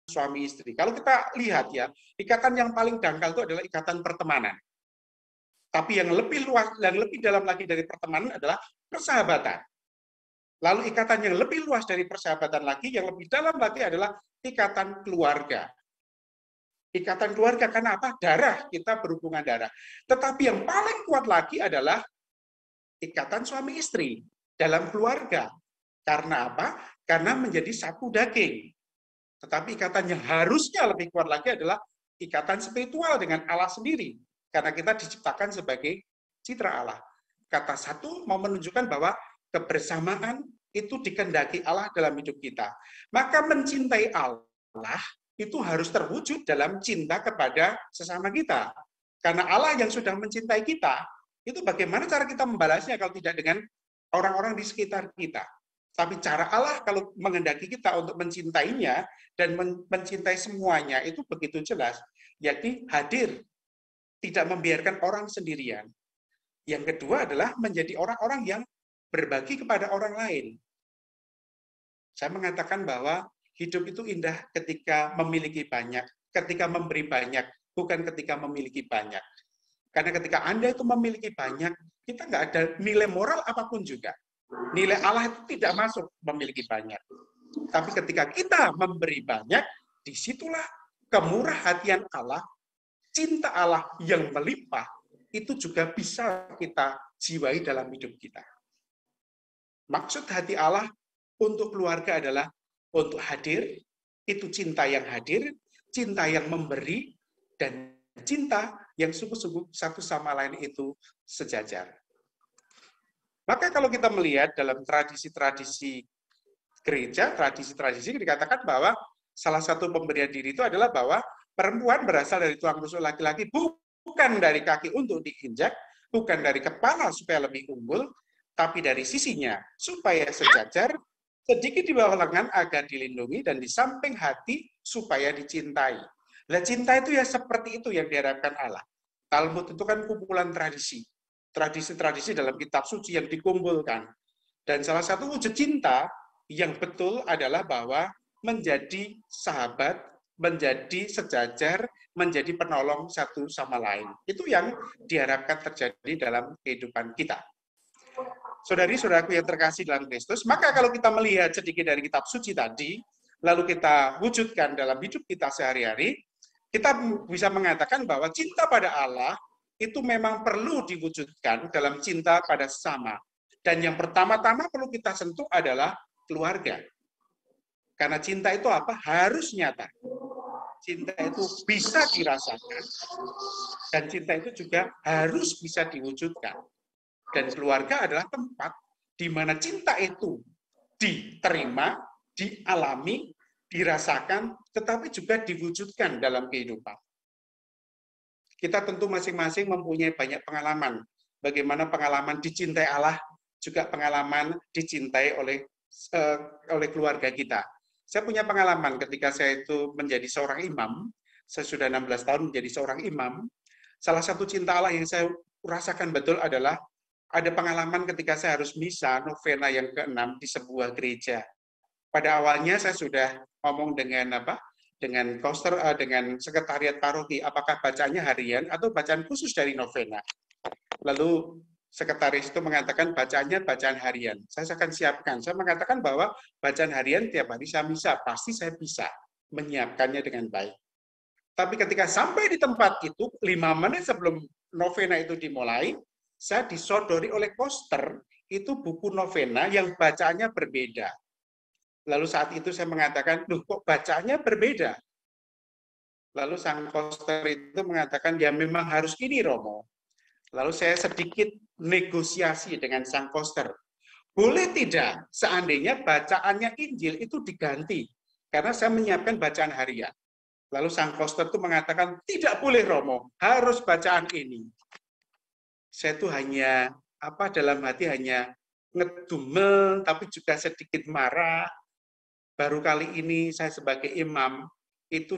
suami istri. Kalau kita lihat ya, ikatan yang paling dangkal itu adalah ikatan pertemanan. Tapi yang lebih luas, yang lebih dalam lagi dari pertemanan adalah persahabatan. Lalu ikatan yang lebih luas dari persahabatan lagi, yang lebih dalam lagi adalah ikatan keluarga. Ikatan keluarga karena apa? Darah, kita berhubungan darah. Tetapi yang paling kuat lagi adalah ikatan suami istri dalam keluarga. Karena apa? Karena menjadi satu daging. Tetapi ikatan yang harusnya lebih kuat lagi adalah ikatan spiritual dengan Allah sendiri. Karena kita diciptakan sebagai citra Allah. Kata satu mau menunjukkan bahwa kebersamaan itu dikehendaki Allah dalam hidup kita. Maka mencintai Allah itu harus terwujud dalam cinta kepada sesama kita. Karena Allah yang sudah mencintai kita, itu bagaimana cara kita membalasnya kalau tidak dengan orang-orang di sekitar kita. Tapi cara Allah kalau menghendaki kita untuk mencintainya dan mencintai semuanya itu begitu jelas. Yakni hadir, tidak membiarkan orang sendirian. Yang kedua adalah menjadi orang-orang yang berbagi kepada orang lain. Saya mengatakan bahwa hidup itu indah ketika memiliki banyak, ketika memberi banyak, bukan ketika memiliki banyak. Karena ketika Anda itu memiliki banyak, kita nggak ada nilai moral apapun juga. Nilai Allah itu tidak masuk memiliki banyak. Tapi ketika kita memberi banyak, disitulah kemurah hatian Allah, cinta Allah yang melimpah, itu juga bisa kita jiwai dalam hidup kita. Maksud hati Allah untuk keluarga adalah untuk hadir, itu cinta yang hadir, cinta yang memberi, dan cinta yang sungguh-sungguh satu sama lain itu sejajar. Maka kalau kita melihat dalam tradisi-tradisi gereja, tradisi-tradisi dikatakan bahwa salah satu pemberian diri itu adalah bahwa perempuan berasal dari tulang rusuk laki-laki, bukan dari kaki untuk diinjak, bukan dari kepala supaya lebih unggul, tapi dari sisinya supaya sejajar, sedikit di bawah lengan agar dilindungi, dan di samping hati supaya dicintai. Nah, cinta itu ya seperti itu yang diharapkan Allah. Talmud itu kan kumpulan tradisi. Tradisi-tradisi dalam kitab suci yang dikumpulkan. Dan salah satu wujud cinta yang betul adalah bahwa menjadi sahabat, menjadi sejajar, menjadi penolong satu sama lain. Itu yang diharapkan terjadi dalam kehidupan kita. Saudari-saudaraku yang terkasih dalam Kristus, maka kalau kita melihat sedikit dari kitab suci tadi, lalu kita wujudkan dalam hidup kita sehari-hari, kita bisa mengatakan bahwa cinta pada Allah itu memang perlu diwujudkan dalam cinta pada sesama. Dan yang pertama-tama perlu kita sentuh adalah keluarga. Karena cinta itu apa? Harus nyata. Cinta itu bisa dirasakan. Dan cinta itu juga harus bisa diwujudkan. Dan keluarga adalah tempat di mana cinta itu diterima, dialami, dirasakan, tetapi juga diwujudkan dalam kehidupan. Kita tentu masing-masing mempunyai banyak pengalaman. Bagaimana pengalaman dicintai Allah, juga pengalaman dicintai oleh keluarga kita. Saya punya pengalaman ketika saya itu menjadi seorang imam, saya sudah 16 tahun menjadi seorang imam, salah satu cinta Allah yang saya rasakan betul adalah ada pengalaman ketika saya harus misa novena yang ke-6 di sebuah gereja. Pada awalnya saya sudah ngomong dengan dengan sekretariat paroki, apakah bacaannya harian atau bacaan khusus dari novena. Lalu sekretaris itu mengatakan bacaannya bacaan harian. Saya akan siapkan. Saya mengatakan bahwa bacaan harian tiap hari saya misa, pasti saya bisa menyiapkannya dengan baik. Tapi ketika sampai di tempat itu, 5 menit sebelum novena itu dimulai, saya disodori oleh poster, itu buku novena yang bacaannya berbeda. Lalu saat itu saya mengatakan, loh kok bacaannya berbeda? Lalu sang poster itu mengatakan, ya memang harus ini Romo. Lalu saya sedikit negosiasi dengan sang poster. Boleh tidak seandainya bacaannya Injil itu diganti? Karena saya menyiapkan bacaan harian. Lalu sang poster itu mengatakan, tidak boleh Romo, harus bacaan ini. Saya tuh hanya, dalam hati hanya ngedumel, tapi juga sedikit marah. Baru kali ini saya sebagai imam itu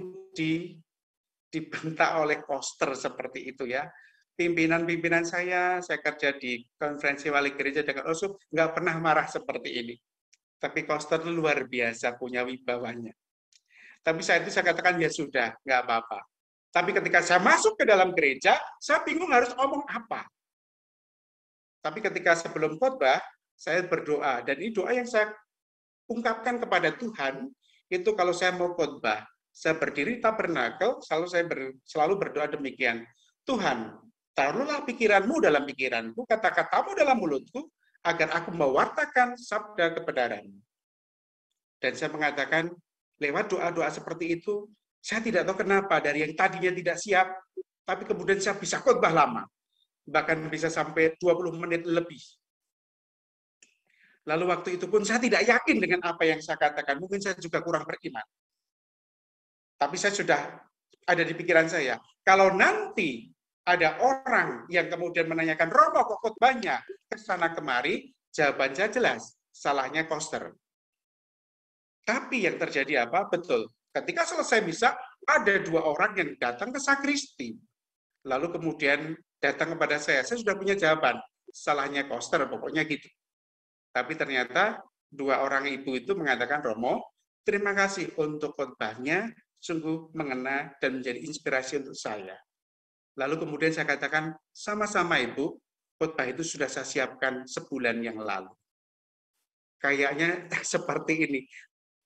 dibentak oleh poster seperti itu ya. Pimpinan-pimpinan saya kerja di konferensi wali gereja dengan Uskup, nggak pernah marah seperti ini. Tapi poster luar biasa punya wibawanya. Tapi saat itu saya katakan, ya sudah, nggak apa-apa. Tapi ketika saya masuk ke dalam gereja, saya bingung harus ngomong apa. Tapi ketika sebelum khotbah, saya berdoa. Dan ini doa yang saya ungkapkan kepada Tuhan, itu kalau saya mau khotbah, saya berdiri tabernakel, selalu berdoa demikian. Tuhan, taruhlah pikiranmu dalam pikiranku, kata-katamu dalam mulutku, agar aku mewartakan sabda kebenaran. Dan saya mengatakan, lewat doa-doa seperti itu, saya tidak tahu kenapa, dari yang tadinya tidak siap, tapi kemudian saya bisa khotbah lama. Bahkan bisa sampai 20 menit lebih. Lalu waktu itu pun saya tidak yakin dengan apa yang saya katakan. Mungkin saya juga kurang beriman. Tapi saya sudah ada di pikiran saya, kalau nanti ada orang yang kemudian menanyakan, Romo kok khotbahnya ke sana kemari, jawaban saya jelas, salahnya koster. Tapi yang terjadi apa? Betul. Ketika selesai misa, ada 2 orang yang datang ke sakristi. Lalu kemudian datang kepada saya sudah punya jawaban. Salahnya koster, pokoknya gitu. Tapi ternyata 2 orang ibu itu mengatakan, Romo, terima kasih untuk khotbahnya, sungguh mengena dan menjadi inspirasi untuk saya. Lalu kemudian saya katakan, sama-sama Ibu, khotbah itu sudah saya siapkan sebulan yang lalu. Kayaknya seperti ini.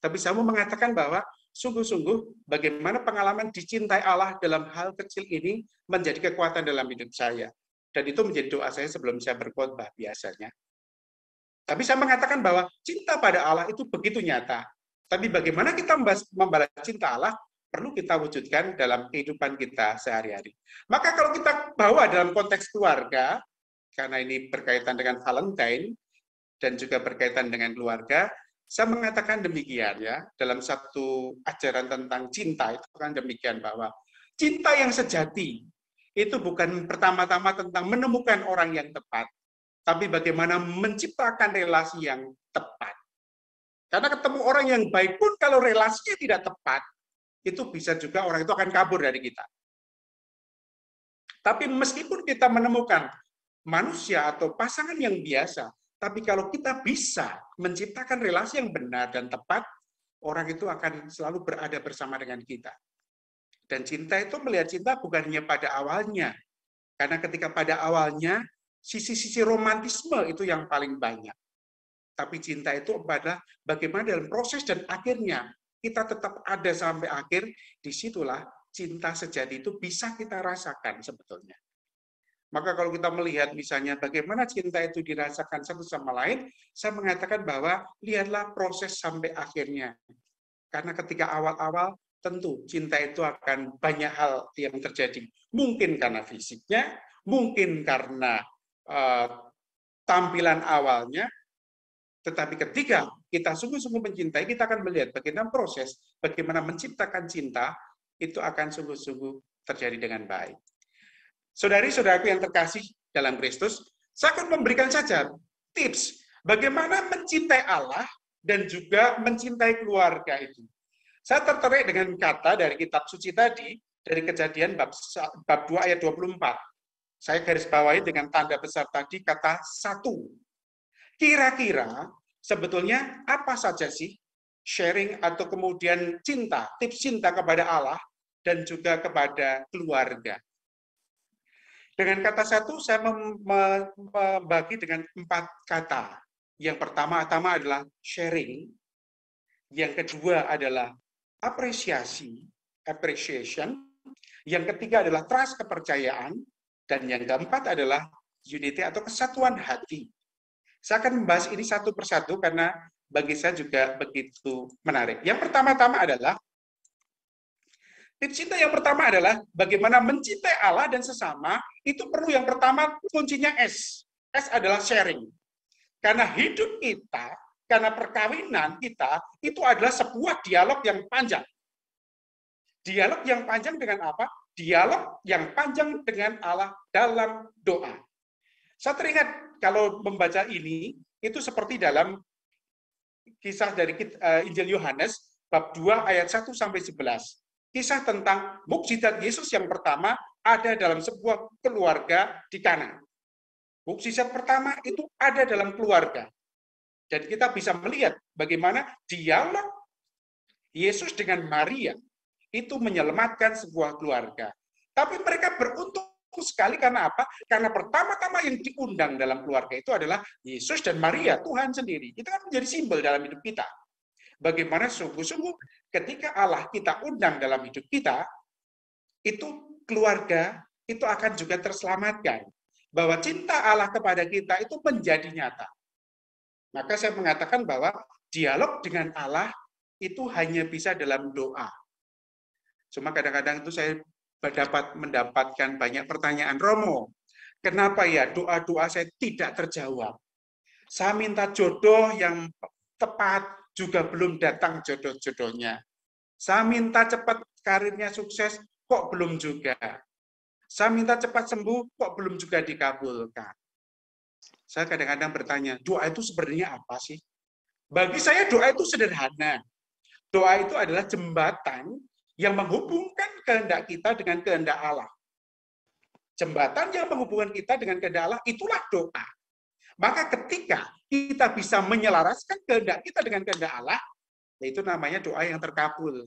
Tapi saya mau mengatakan bahwa sungguh-sungguh bagaimana pengalaman dicintai Allah dalam hal kecil ini menjadi kekuatan dalam hidup saya. Dan itu menjadi doa saya sebelum saya berkhotbah biasanya. Tapi saya mengatakan bahwa cinta pada Allah itu begitu nyata. Tapi bagaimana kita membalas cinta Allah, perlu kita wujudkan dalam kehidupan kita sehari-hari. Maka kalau kita bawa dalam konteks keluarga, karena ini berkaitan dengan Valentine, dan juga berkaitan dengan keluarga, saya mengatakan demikian ya, dalam satu ajaran tentang cinta itu kan demikian bahwa cinta yang sejati itu bukan pertama-tama tentang menemukan orang yang tepat, tapi bagaimana menciptakan relasi yang tepat. Karena ketemu orang yang baik pun kalau relasinya tidak tepat, itu bisa juga orang itu akan kabur dari kita. Tapi meskipun kita menemukan manusia atau pasangan yang biasa, tapi kalau kita bisa menciptakan relasi yang benar dan tepat, orang itu akan selalu berada bersama dengan kita. Dan cinta itu melihat cinta bukan hanya pada awalnya. Karena ketika pada awalnya, sisi-sisi romantisme itu yang paling banyak. Tapi cinta itu adalah bagaimana dalam proses dan akhirnya kita tetap ada sampai akhir, disitulah cinta sejati itu bisa kita rasakan sebetulnya. Maka kalau kita melihat misalnya bagaimana cinta itu dirasakan satu sama lain, saya mengatakan bahwa lihatlah proses sampai akhirnya. Karena ketika awal-awal, tentu cinta itu akan banyak hal yang terjadi. Mungkin karena fisiknya, mungkin karena tampilan awalnya, tetapi ketika kita sungguh-sungguh mencintai, kita akan melihat bagaimana proses, bagaimana menciptakan cinta, itu akan sungguh-sungguh terjadi dengan baik. Saudari-saudaraku yang terkasih dalam Kristus, saya akan memberikan saja tips bagaimana mencintai Allah dan juga mencintai keluarga itu. Saya tertarik dengan kata dari kitab suci tadi, dari Kejadian bab 2 ayat 24. Saya garis bawahi dengan tanda besar tadi kata satu. Kira-kira sebetulnya apa saja sih sharing atau kemudian cinta, tips cinta kepada Allah dan juga kepada keluarga. Dengan kata satu, saya membagi dengan 4 kata. Yang pertama-tama adalah sharing. Yang kedua adalah apresiasi, appreciation. Yang ketiga adalah trust, kepercayaan. Dan yang keempat adalah unity atau kesatuan hati. Saya akan membahas ini satu persatu karena bagi saya juga begitu menarik. Yang pertama-tama adalah tips cinta yang pertama adalah bagaimana mencintai Allah dan sesama, itu perlu yang pertama kuncinya S. S adalah sharing. Karena hidup kita, karena perkawinan kita, itu adalah sebuah dialog yang panjang. Dialog yang panjang dengan apa? Dialog yang panjang dengan Allah dalam doa. Saya teringat kalau membaca ini, itu seperti dalam kisah dari Injil Yohanes, bab 2 ayat 1-11. Kisah tentang mukjizat Yesus yang pertama ada dalam sebuah keluarga di Kana. Mukjizat pertama itu ada dalam keluarga. Dan kita bisa melihat bagaimana dialog Yesus dengan Maria itu menyelamatkan sebuah keluarga. Tapi mereka beruntung sekali karena apa? Karena pertama-tama yang diundang dalam keluarga itu adalah Yesus dan Maria, Tuhan sendiri. Itu kan menjadi simbol dalam hidup kita. Bagaimana sungguh-sungguh ketika Allah kita undang dalam hidup kita, itu keluarga itu akan juga terselamatkan. Bahwa cinta Allah kepada kita itu menjadi nyata. Maka saya mengatakan bahwa dialog dengan Allah itu hanya bisa dalam doa. Cuma kadang-kadang itu saya mendapatkan banyak pertanyaan, Romo, kenapa ya doa-doa saya tidak terjawab? Saya minta jodoh yang tepat, juga belum datang jodoh-jodohnya. Saya minta cepat karirnya sukses, kok belum juga. Saya minta cepat sembuh, kok belum juga dikabulkan. Saya kadang-kadang bertanya, doa itu sebenarnya apa sih? Bagi saya doa itu sederhana. Doa itu adalah jembatan yang menghubungkan kehendak kita dengan kehendak Allah. Jembatan yang menghubungkan kita dengan kehendak Allah, itulah doa. Maka ketika kita bisa menyelaraskan kehendak kita dengan kehendak Allah, itu namanya doa yang terkabul.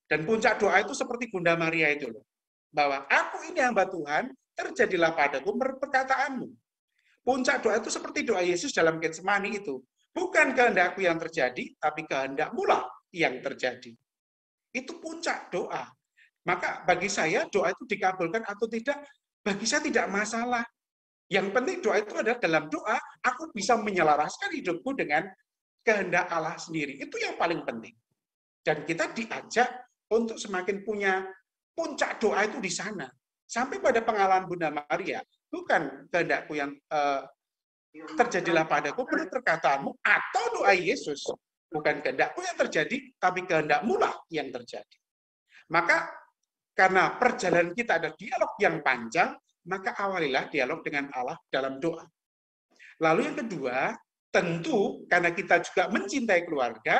Dan puncak doa itu seperti Bunda Maria itu loh. Bahwa aku ini hamba Tuhan, terjadilah padaku menurut perkataanmu. Puncak doa itu seperti doa Yesus dalam Getsemani itu. Bukan kehendakku yang terjadi, tapi kehendakmu lah yang terjadi. Itu puncak doa. Maka bagi saya doa itu dikabulkan atau tidak, bagi saya tidak masalah. Yang penting doa itu adalah dalam doa, aku bisa menyelaraskan hidupku dengan kehendak Allah sendiri. Itu yang paling penting. Dan kita diajak untuk semakin punya puncak doa itu di sana. Sampai pada pengalaman Bunda Maria, bukan kehendakku yang terjadilah padaku menurut perkataanmu, atau doa Yesus, bukan kehendakku yang terjadi, tapi kehendakmu lah yang terjadi. Maka karena perjalanan kita ada dialog yang panjang, maka awalilah dialog dengan Allah dalam doa. Lalu yang kedua, tentu karena kita juga mencintai keluarga,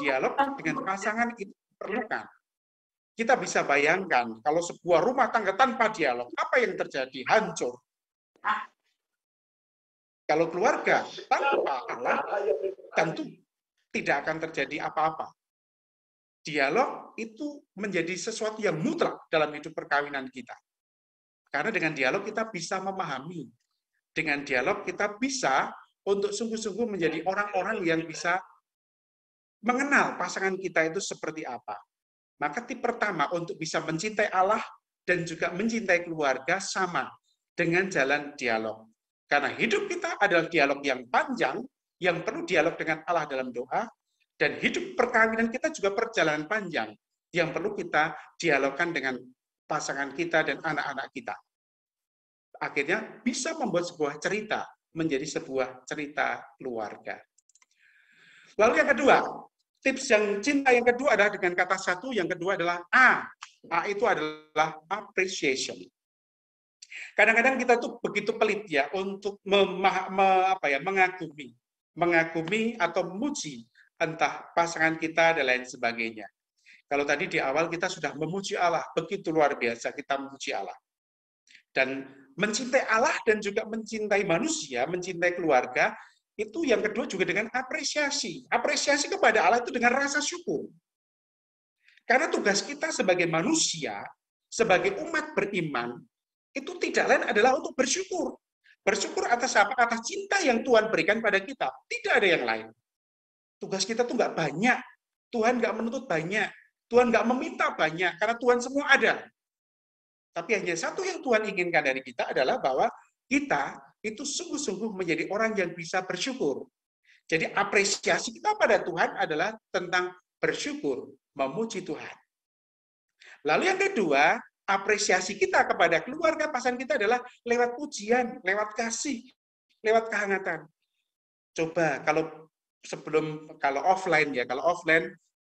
dialog dengan pasangan itu diperlukan. Kita bisa bayangkan kalau sebuah rumah tangga tanpa dialog, apa yang terjadi? Hancur. Kalau keluarga tanpa Allah, tentu tidak akan terjadi apa-apa. Dialog itu menjadi sesuatu yang mutlak dalam hidup perkawinan kita. Karena dengan dialog kita bisa memahami. Dengan dialog kita bisa untuk sungguh-sungguh menjadi orang-orang yang bisa mengenal pasangan kita itu seperti apa. Maka tip pertama untuk bisa mencintai Allah dan juga mencintai keluarga sama dengan jalan dialog. Karena hidup kita adalah dialog yang panjang, yang perlu dialog dengan Allah dalam doa, dan hidup perkawinan kita juga perjalanan panjang, yang perlu kita dialogkan dengan pasangan kita dan anak-anak kita. Akhirnya bisa membuat sebuah cerita menjadi sebuah cerita keluarga. Lalu yang kedua, tips yang cinta yang kedua adalah dengan kata satu, yang kedua adalah A. A itu adalah appreciation. Kadang-kadang kita tuh begitu pelit ya untuk mengagumi atau memuji entah pasangan kita dan lain sebagainya. Kalau tadi di awal kita sudah memuji Allah, begitu luar biasa kita memuji Allah. Dan mencintai Allah dan juga mencintai manusia, mencintai keluarga, itu yang kedua juga dengan apresiasi. Apresiasi kepada Allah itu dengan rasa syukur. Karena tugas kita sebagai manusia, sebagai umat beriman, itu tidak lain adalah untuk bersyukur. Bersyukur atas apa? Atas cinta yang Tuhan berikan pada kita. Tidak ada yang lain. Tugas kita tuh nggak banyak. Tuhan nggak menuntut banyak. Tuhan nggak meminta banyak, karena Tuhan semua ada. Tapi hanya satu yang Tuhan inginkan dari kita adalah bahwa kita itu sungguh-sungguh menjadi orang yang bisa bersyukur. Jadi apresiasi kita pada Tuhan adalah tentang bersyukur, memuji Tuhan. Lalu yang kedua, apresiasi kita kepada keluarga pasangan kita adalah lewat pujian, lewat kasih, lewat kehangatan. Coba kalau offline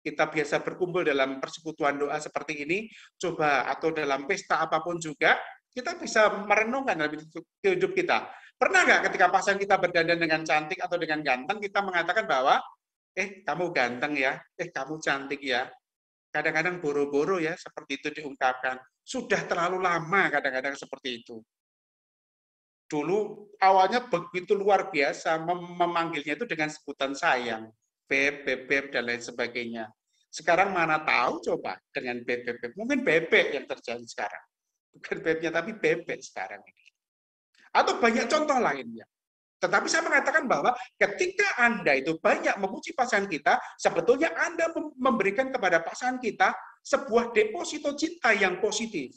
kita biasa berkumpul dalam persekutuan doa seperti ini, coba atau dalam pesta apapun juga, kita bisa merenungkan dalam hidup kita. Pernah nggak ketika pasangan kita berdandan dengan cantik atau dengan ganteng, kita mengatakan bahwa, kamu ganteng ya, kamu cantik ya. Kadang-kadang boro-boro ya, seperti itu diungkapkan. Sudah terlalu lama kadang-kadang seperti itu. Dulu awalnya begitu luar biasa, memanggilnya itu dengan sebutan sayang, beb, dan lain sebagainya. Sekarang mana tahu coba dengan bebek. Mungkin bebek yang terjadi sekarang. Bukan bebeknya, tapi bebek sekarang ini. Atau banyak contoh lainnya. Tetapi saya mengatakan bahwa ketika Anda itu banyak memuji pasangan kita, sebetulnya Anda memberikan kepada pasangan kita sebuah deposito cinta yang positif.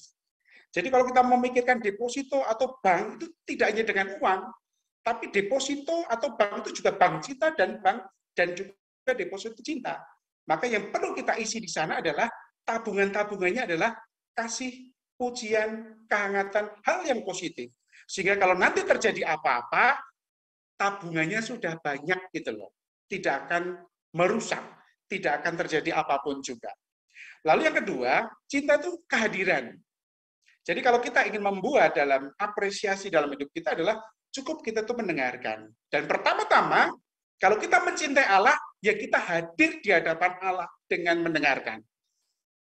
Jadi kalau kita memikirkan deposito atau bank, itu tidak hanya dengan uang, tapi deposito atau bank itu juga bank cinta dan juga deposito cinta. Maka yang perlu kita isi di sana adalah tabungannya adalah kasih, pujian, kehangatan, hal yang positif. Sehingga kalau nanti terjadi apa-apa, tabungannya sudah banyak gitu loh. Tidak akan merusak, tidak akan terjadi apapun juga. Lalu yang kedua, cinta itu kehadiran. Jadi kalau kita ingin membuat dalam apresiasi dalam hidup kita adalah cukup kita tuh mendengarkan. Dan pertama-tama, kalau kita mencintai Allah, ya kita hadir di hadapan Allah dengan mendengarkan.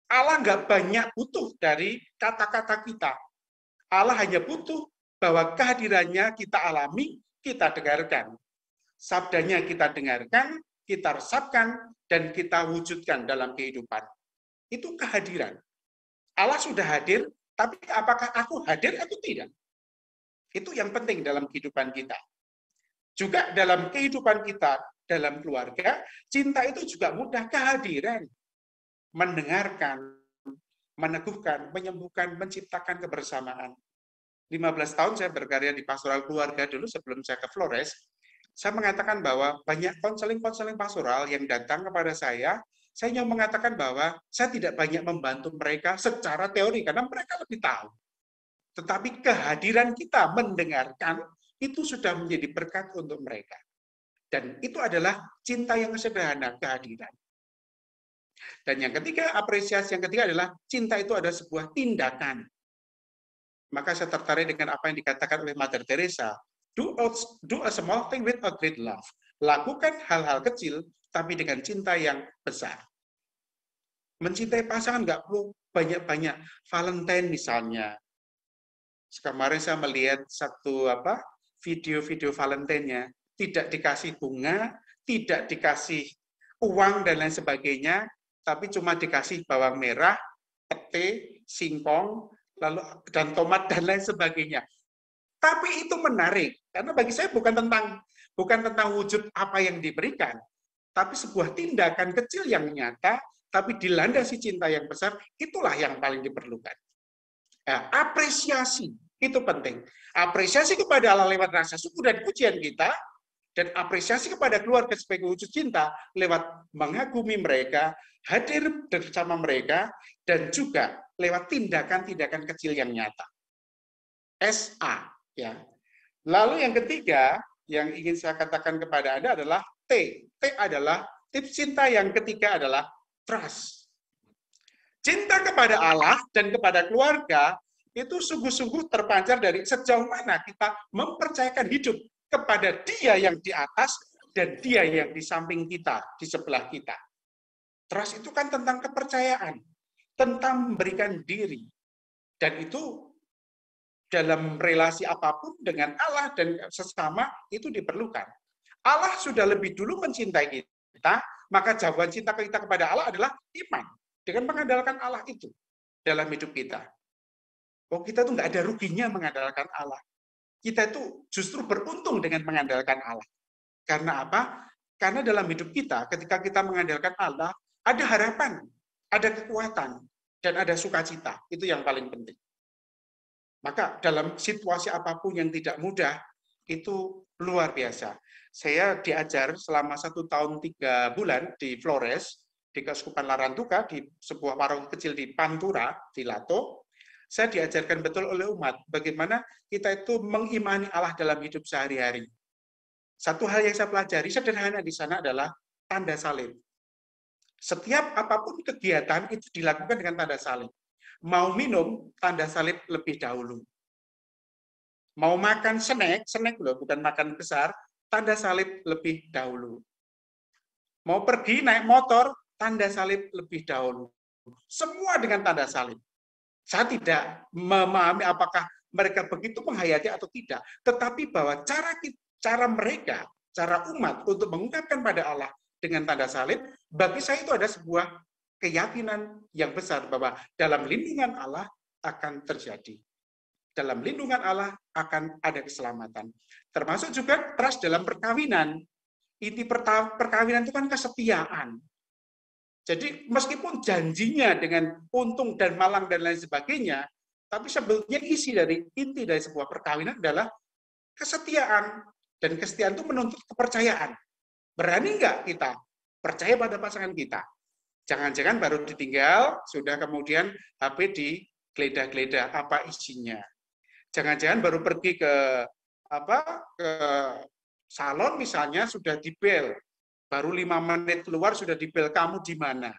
Allah nggak banyak butuh dari kata-kata kita. Allah hanya butuh bahwa kehadirannya kita alami, kita dengarkan. Sabdanya kita dengarkan, kita resapkan, dan kita wujudkan dalam kehidupan. Itu kehadiran. Allah sudah hadir, tapi apakah aku hadir atau tidak? Itu yang penting dalam kehidupan kita. Juga dalam kehidupan kita, dalam keluarga, cinta itu juga mudah kehadiran. Mendengarkan, meneguhkan, menyembuhkan, menciptakan kebersamaan. 15 tahun saya berkarya di pastoral keluarga dulu sebelum saya ke Flores. Saya mengatakan bahwa banyak konseling-konseling pastoral yang datang kepada saya hanya mengatakan bahwa saya tidak banyak membantu mereka secara teori, karena mereka lebih tahu. Tetapi kehadiran kita mendengarkan, itu sudah menjadi berkat untuk mereka. Dan itu adalah cinta yang sederhana, kehadiran. Dan yang ketiga, apresiasi yang ketiga adalah cinta itu ada sebuah tindakan. Maka saya tertarik dengan apa yang dikatakan oleh Mother Teresa. Do a small thing with a great love. Lakukan hal-hal kecil, tapi dengan cinta yang besar. Mencintai pasangan nggak perlu banyak-banyak. Valentine misalnya. Kemarin saya melihat satu video-video Valentine-nya. Tidak dikasih bunga, tidak dikasih uang dan lain sebagainya, tapi cuma dikasih bawang merah, pete, singkong, lalu dan tomat dan lain sebagainya. Tapi itu menarik karena bagi saya bukan tentang wujud apa yang diberikan, tapi sebuah tindakan kecil yang nyata, tapi dilandasi cinta yang besar, itulah yang paling diperlukan. Nah, apresiasi itu penting. Apresiasi kepada Allah lewat rasa syukur dan pujian kita, dan apresiasi kepada keluarga sebagai wujud cinta lewat mengagumi mereka, hadir bersama mereka, dan juga lewat tindakan-tindakan kecil yang nyata. SA. Ya. Lalu yang ketiga, yang ingin saya katakan kepada Anda adalah T. T adalah tips cinta yang ketiga adalah trust. Cinta kepada Allah dan kepada keluarga itu sungguh-sungguh terpancar dari sejauh mana kita mempercayakan hidup kepada Dia yang di atas dan Dia yang di samping kita, di sebelah kita. Trust itu kan tentang kepercayaan, tentang memberikan diri. Dan itu dalam relasi apapun dengan Allah dan sesama itu diperlukan. Allah sudah lebih dulu mencintai kita, maka jawaban cinta kita kepada Allah adalah iman. Dengan mengandalkan Allah itu dalam hidup kita. Oh, kita tuh nggak ada ruginya mengandalkan Allah. Kita itu justru beruntung dengan mengandalkan Allah. Karena apa? Karena dalam hidup kita, ketika kita mengandalkan Allah, ada harapan, ada kekuatan, dan ada sukacita. Itu yang paling penting. Maka dalam situasi apapun yang tidak mudah, itu luar biasa. Saya diajar selama 1 tahun 3 bulan di Flores, di Keuskupan Larantuka, di sebuah warung kecil di Pantura, di Lato. Saya diajarkan betul oleh umat bagaimana kita itu mengimani Allah dalam hidup sehari-hari. Satu hal yang saya pelajari sederhana di sana adalah tanda salib. Setiap apapun kegiatan itu dilakukan dengan tanda salib. Mau minum, tanda salib lebih dahulu. Mau makan snack loh, bukan makan besar, tanda salib lebih dahulu. Mau pergi naik motor, tanda salib lebih dahulu. Semua dengan tanda salib. Saya tidak memahami apakah mereka begitu menghayati atau tidak, tetapi bahwa cara mereka, cara umat untuk mengungkapkan pada Allah dengan tanda salib, bagi saya itu ada sebuah keyakinan yang besar bahwa dalam lindungan Allah akan terjadi. Dalam lindungan Allah akan ada keselamatan. Termasuk juga trust dalam perkawinan. Inti perkawinan itu kan kesetiaan. Jadi meskipun janjinya dengan untung dan malang dan lain sebagainya, tapi sebetulnya inti dari sebuah perkawinan adalah kesetiaan. Dan kesetiaan itu menuntut kepercayaan. Berani nggak kita percaya pada pasangan kita? Jangan-jangan baru ditinggal, sudah kemudian HP digeledah-geledah apa isinya. Jangan-jangan baru pergi ke salon misalnya sudah dibel, baru 5 menit keluar sudah dibel, kamu di mana?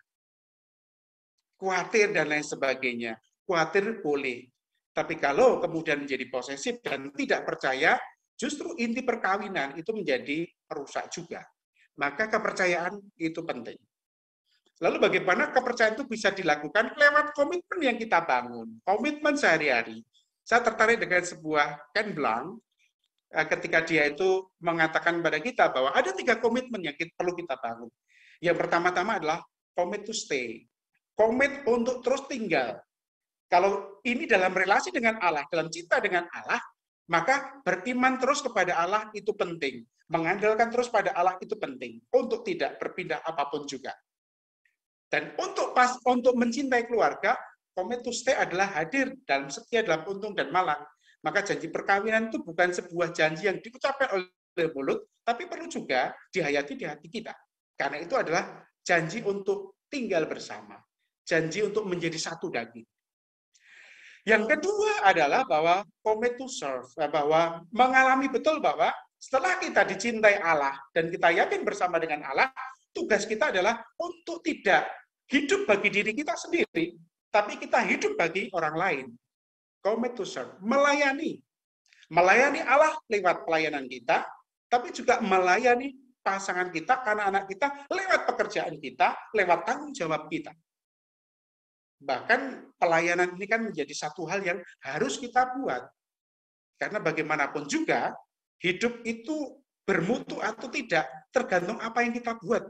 Khawatir dan lain sebagainya. Khawatir boleh. Tapi kalau kemudian menjadi posesif dan tidak percaya, justru inti perkawinan itu menjadi rusak juga. Maka kepercayaan itu penting. Lalu bagaimana kepercayaan itu bisa dilakukan lewat komitmen yang kita bangun, komitmen sehari-hari. Saya tertarik dengan sebuah Ken Blanc ketika dia itu mengatakan pada kita bahwa ada 3 komitmen yang perlu kita bangun. Yang pertama-tama adalah commit to stay, komit untuk terus tinggal. Kalau ini dalam relasi dengan Allah, dalam cinta dengan Allah, maka beriman terus kepada Allah itu penting. Mengandalkan terus pada Allah itu penting untuk tidak berpindah apapun juga. Dan untuk mencintai keluarga, commit to stay adalah hadir dan setia dalam untung dan malang. Maka janji perkawinan itu bukan sebuah janji yang diucapkan oleh mulut, tapi perlu juga dihayati di hati kita. Karena itu adalah janji untuk tinggal bersama, janji untuk menjadi satu daging. Yang kedua adalah bahwa commit to serve, bahwa mengalami betul bahwa setelah kita dicintai Allah dan kita yakin bersama dengan Allah, tugas kita adalah untuk tidak hidup bagi diri kita sendiri, tapi kita hidup bagi orang lain. Commit to serve, melayani. Melayani Allah lewat pelayanan kita, tapi juga melayani pasangan kita, anak-anak kita, lewat pekerjaan kita, lewat tanggung jawab kita. Bahkan pelayanan ini kan menjadi satu hal yang harus kita buat. Karena bagaimanapun juga, hidup itu bermutu atau tidak, tergantung apa yang kita buat.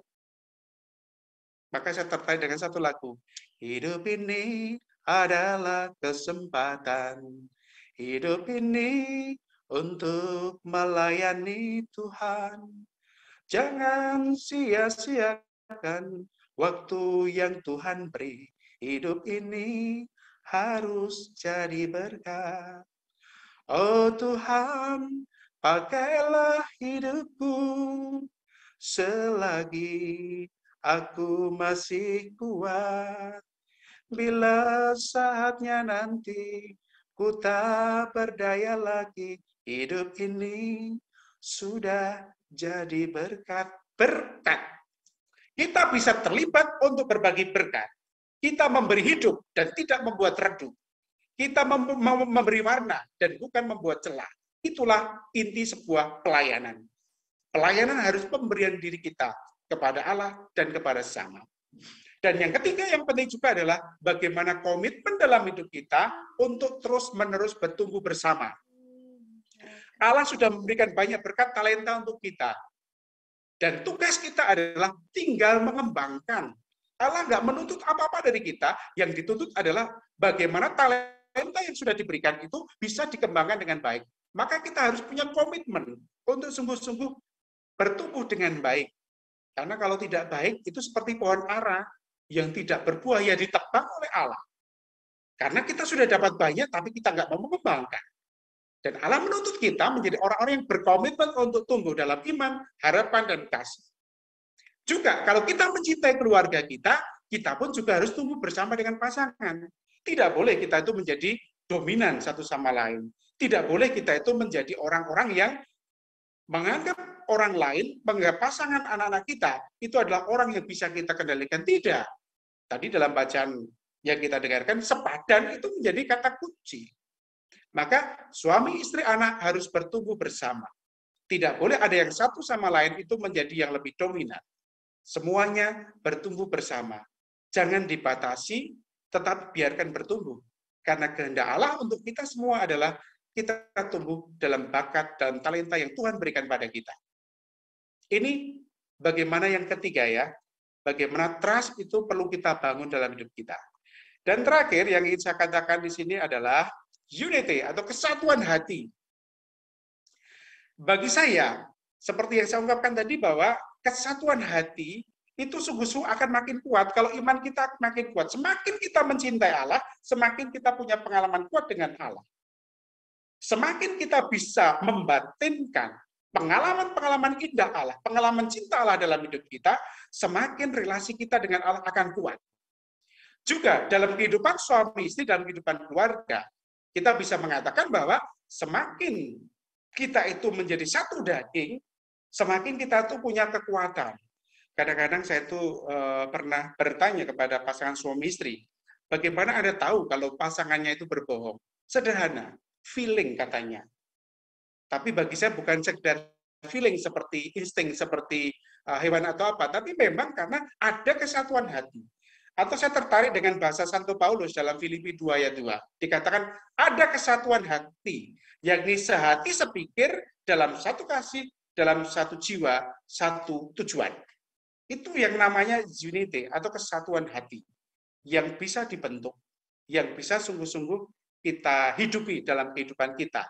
Maka saya tertarik dengan satu lagu. Hidup ini adalah kesempatan. Hidup ini untuk melayani Tuhan. Jangan sia-siakan waktu yang Tuhan beri. Hidup ini harus jadi berkat. Oh Tuhan, pakailah hidupku selagi aku masih kuat. Bila saatnya nanti ku tak berdaya lagi, hidup ini sudah jadi berkat. Berkat. Kita bisa terlibat untuk berbagi berkat. Kita memberi hidup dan tidak membuat redup. Kita memberi warna dan bukan membuat celah. Itulah inti sebuah pelayanan. Pelayanan harus pemberian diri kita kepada Allah dan kepada sesama. Dan yang ketiga yang penting juga adalah bagaimana komitmen dalam hidup kita untuk terus-menerus bertumbuh bersama. Allah sudah memberikan banyak berkat talenta untuk kita. Dan tugas kita adalah tinggal mengembangkan. Allah nggak menuntut apa-apa dari kita, yang dituntut adalah bagaimana talenta yang sudah diberikan itu bisa dikembangkan dengan baik. Maka kita harus punya komitmen untuk sungguh-sungguh bertumbuh dengan baik. Karena kalau tidak baik, itu seperti pohon ara yang tidak berbuah, ya ditebang oleh Allah. Karena kita sudah dapat banyak, tapi kita nggak mau mengembangkan. Dan Allah menuntut kita menjadi orang-orang yang berkomitmen untuk tumbuh dalam iman, harapan, dan kasih. Juga, kalau kita mencintai keluarga kita pun juga harus tumbuh bersama dengan pasangan. Tidak boleh kita itu menjadi dominan satu sama lain. Tidak boleh kita itu menjadi orang-orang yang menganggap orang lain, menganggap pasangan anak-anak kita, itu adalah orang yang bisa kita kendalikan. Tidak. Tadi dalam bacaan yang kita dengarkan, sepadan itu menjadi kata kunci. Maka suami, istri, anak harus bertumbuh bersama. Tidak boleh ada yang satu sama lain itu menjadi yang lebih dominan. Semuanya bertumbuh bersama. Jangan dibatasi, tetap biarkan bertumbuh. Karena kehendak Allah untuk kita semua adalah kita tumbuh dalam bakat dan talenta yang Tuhan berikan pada kita. Ini bagaimana yang ketiga ya. bagaimana trust itu perlu kita bangun dalam hidup kita. Dan terakhir yang ingin saya katakan di sini adalah unity atau kesatuan hati. Bagi saya, seperti yang saya ungkapkan tadi bahwa kesatuan hati itu sungguh-sungguh akan makin kuat kalau iman kita makin kuat. Semakin kita mencintai Allah, semakin kita punya pengalaman kuat dengan Allah. Semakin kita bisa membatinkan pengalaman-pengalaman indah Allah, pengalaman cinta Allah dalam hidup kita, semakin relasi kita dengan Allah akan kuat. Juga dalam kehidupan suami istri, dalam kehidupan keluarga, kita bisa mengatakan bahwa semakin kita itu menjadi satu daging, semakin kita tuh punya kekuatan. Kadang-kadang saya tuh pernah bertanya kepada pasangan suami istri, bagaimana Anda tahu kalau pasangannya itu berbohong? Sederhana, feeling katanya. Tapi bagi saya bukan sekedar feeling seperti insting, seperti hewan atau apa, tapi memang karena ada kesatuan hati. Atau saya tertarik dengan bahasa Santo Paulus dalam Filipi 2 ayat 2. Dikatakan ada kesatuan hati, yakni sehati sepikir dalam satu kasih, dalam satu jiwa, satu tujuan. Itu yang namanya unity atau kesatuan hati yang bisa dibentuk, yang bisa sungguh-sungguh kita hidupi dalam kehidupan kita.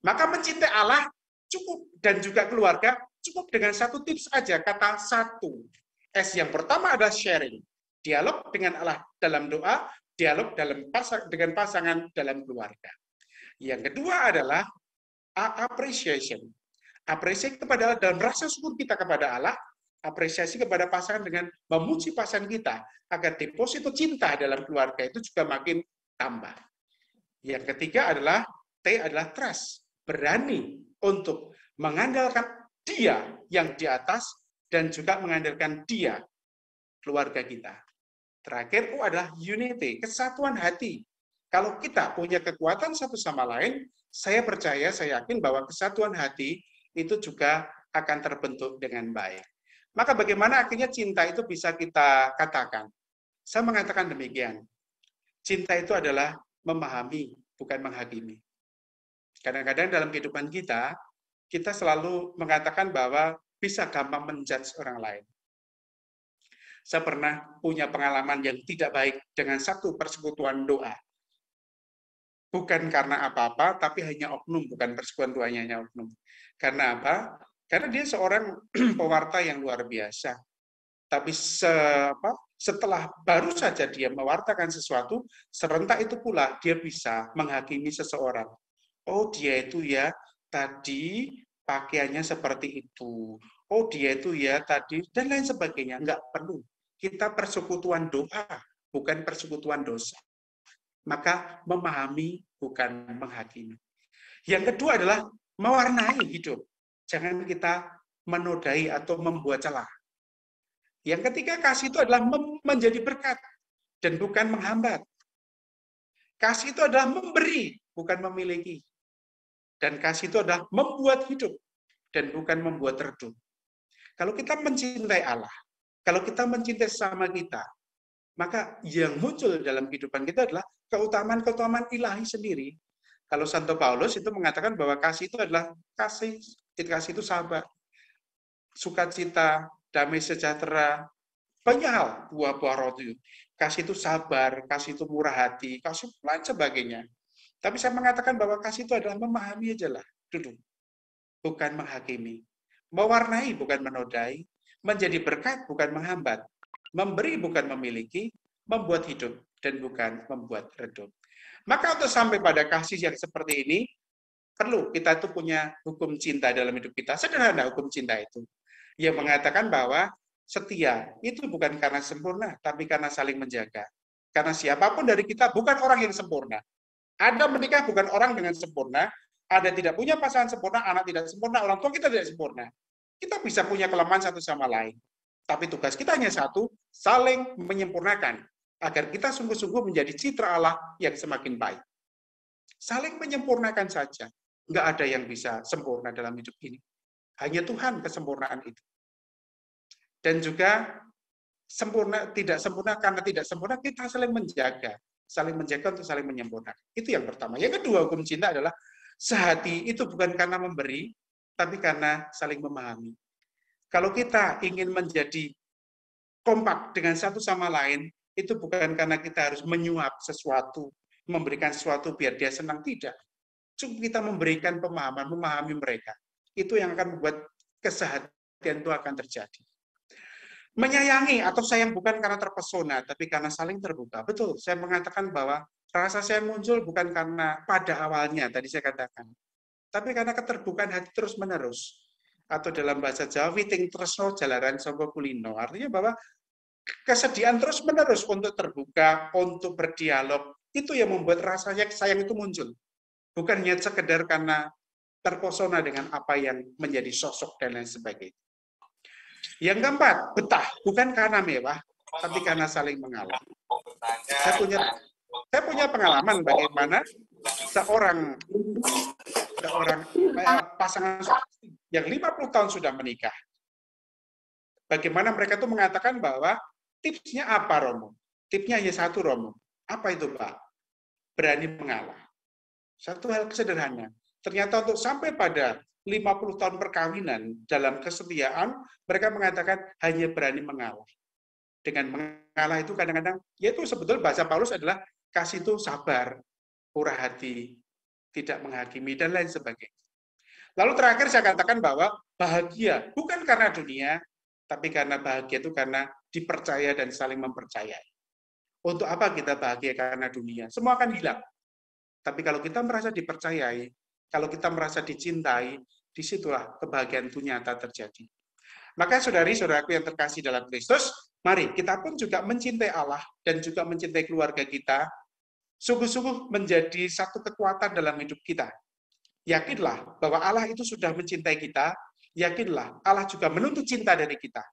Maka mencintai Allah cukup dan juga keluarga cukup dengan satu tips aja, kata satu. S yang pertama adalah sharing. Dialog dengan Allah dalam doa, dialog dengan pasangan dalam keluarga. Yang kedua adalah appreciation. Apresiasi kepada Allah dalam rasa syukur kita kepada Allah, apresiasi kepada pasangan dengan memuji pasangan kita, agar deposito cinta dalam keluarga itu juga makin tambah. Yang ketiga adalah T adalah trust, berani untuk mengandalkan Dia yang di atas dan juga mengandalkan Dia, keluarga kita. Terakhir, adalah unity, kesatuan hati. Kalau kita punya kekuatan satu sama lain, saya percaya, saya yakin bahwa kesatuan hati itu juga akan terbentuk dengan baik. Maka bagaimana akhirnya cinta itu bisa kita katakan? Saya mengatakan demikian. Cinta itu adalah memahami, bukan menghakimi. Kadang-kadang dalam kehidupan kita, kita selalu mengatakan bahwa bisa gampang menjudge orang lain. Saya pernah punya pengalaman yang tidak baik dengan satu persekutuan doa. Bukan karena apa-apa, tapi hanya oknum, bukan persekutuan doanya hanya oknum. Karena apa? Karena dia seorang pewarta yang luar biasa. Tapi setelah baru saja dia mewartakan sesuatu, serentak itu pula dia bisa menghakimi seseorang. Oh, dia itu ya tadi pakaiannya seperti itu. Oh, dia itu ya tadi, dan lain sebagainya. Enggak perlu. Kita persekutuan doa, bukan persekutuan dosa. Maka memahami, bukan menghakimi. Yang kedua adalah mewarnai hidup. Jangan kita menodai atau membuat celah. Yang ketiga, kasih itu adalah menjadi berkat dan bukan menghambat. Kasih itu adalah memberi, bukan memiliki. Dan kasih itu adalah membuat hidup dan bukan membuat redup. Kalau kita mencintai Allah, kalau kita mencintai sesama kita, maka yang muncul dalam kehidupan kita adalah keutamaan-keutamaan ilahi sendiri. Kalau Santo Paulus itu mengatakan bahwa kasih itu adalah kasih itu sahabat, sukacita, damai sejahtera, banyak hal, buah-buah roh itu. Kasih itu sabar, kasih itu murah hati, kasih lain sebagainya. Tapi saya mengatakan bahwa kasih itu adalah memahami aja lah, duduk. Bukan menghakimi. Mewarnai bukan menodai, menjadi berkat bukan menghambat, memberi bukan memiliki, membuat hidup dan bukan membuat redup. Maka untuk sampai pada kasih yang seperti ini, perlu kita itu punya hukum cinta dalam hidup kita. Sederhana hukum cinta itu. Yang mengatakan bahwa setia itu bukan karena sempurna, tapi karena saling menjaga. Karena siapapun dari kita bukan orang yang sempurna. Anda menikah bukan orang dengan sempurna, Anda tidak punya pasangan sempurna, anak tidak sempurna, orang tua kita tidak sempurna. Kita bisa punya kelemahan satu sama lain. Tapi tugas kita hanya satu, saling menyempurnakan. Agar kita sungguh-sungguh menjadi citra Allah yang semakin baik. Saling menyempurnakan saja. Nggak ada yang bisa sempurna dalam hidup ini. Hanya Tuhan kesempurnaan itu. Dan juga tidak sempurna karena tidak sempurna, kita saling menjaga. Saling menjaga untuk saling menyempurnakan. Itu yang pertama. Yang kedua, hukum cinta adalah sehati itu bukan karena memberi, tapi karena saling memahami. Kalau kita ingin menjadi kompak dengan satu sama lain, itu bukan karena kita harus menyuap sesuatu, memberikan sesuatu biar dia senang, tidak. Cukup kita memberikan pemahaman, memahami mereka. Itu yang akan membuat kesehatian itu akan terjadi. Menyayangi atau sayang bukan karena terpesona, tapi karena saling terbuka. Betul, saya mengatakan bahwa rasa sayang muncul bukan karena pada awalnya, tadi saya katakan, tapi karena keterbukaan hati terus-menerus. Atau dalam bahasa Jawa, witing tresno jalaran saka kulino. Artinya bahwa kesediaan terus-menerus untuk terbuka, untuk berdialog, itu yang membuat rasanya sayang itu muncul. Bukan hanya sekedar karena terpesona dengan apa yang menjadi sosok dan lain sebagainya. Yang keempat, betah. Bukan karena mewah, tapi karena saling mengalah. Saya punya pengalaman bagaimana seorang pasangan yang 50 tahun sudah menikah. Bagaimana mereka itu mengatakan bahwa tipsnya apa, Romo? Tipsnya hanya satu, Romo. Apa itu, Pak? Berani mengalah. Satu hal sederhana. Ternyata untuk sampai pada 50 tahun perkawinan dalam kesetiaan, mereka mengatakan hanya berani mengalah. Dengan mengalah itu kadang-kadang, yaitu sebetulnya bahasa Paulus adalah kasih itu sabar, murah hati, tidak menghakimi, dan lain sebagainya. Lalu terakhir saya katakan bahwa bahagia bukan karena dunia, tapi karena bahagia itu karena dipercaya dan saling mempercayai. Untuk apa kita bahagia karena dunia? Semua akan hilang. Tapi kalau kita merasa dipercayai, kalau kita merasa dicintai, disitulah kebahagiaan itu nyata terjadi. Maka saudari-saudaraku yang terkasih dalam Kristus, mari kita pun juga mencintai Allah dan juga mencintai keluarga kita, sungguh-sungguh menjadi satu kekuatan dalam hidup kita. Yakinlah bahwa Allah itu sudah mencintai kita, yakinlah Allah juga menuntut cinta dari kita.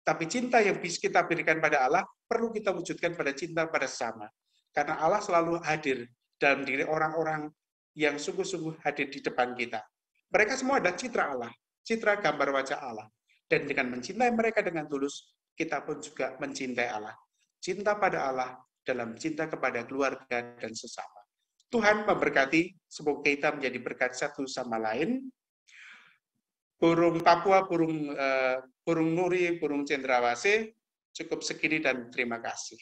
Tapi cinta yang bisa kita berikan pada Allah, perlu kita wujudkan pada cinta pada sesama. Karena Allah selalu hadir dalam diri orang-orang yang sungguh-sungguh hadir di depan kita. Mereka semua adalah citra Allah, citra gambar wajah Allah. Dan dengan mencintai mereka dengan tulus, kita pun juga mencintai Allah. Cinta pada Allah dalam cinta kepada keluarga dan sesama. Tuhan memberkati, semoga kita menjadi berkat satu sama lain. Burung Papua, burung Nuri, burung Cendrawasih, cukup segini dan terima kasih.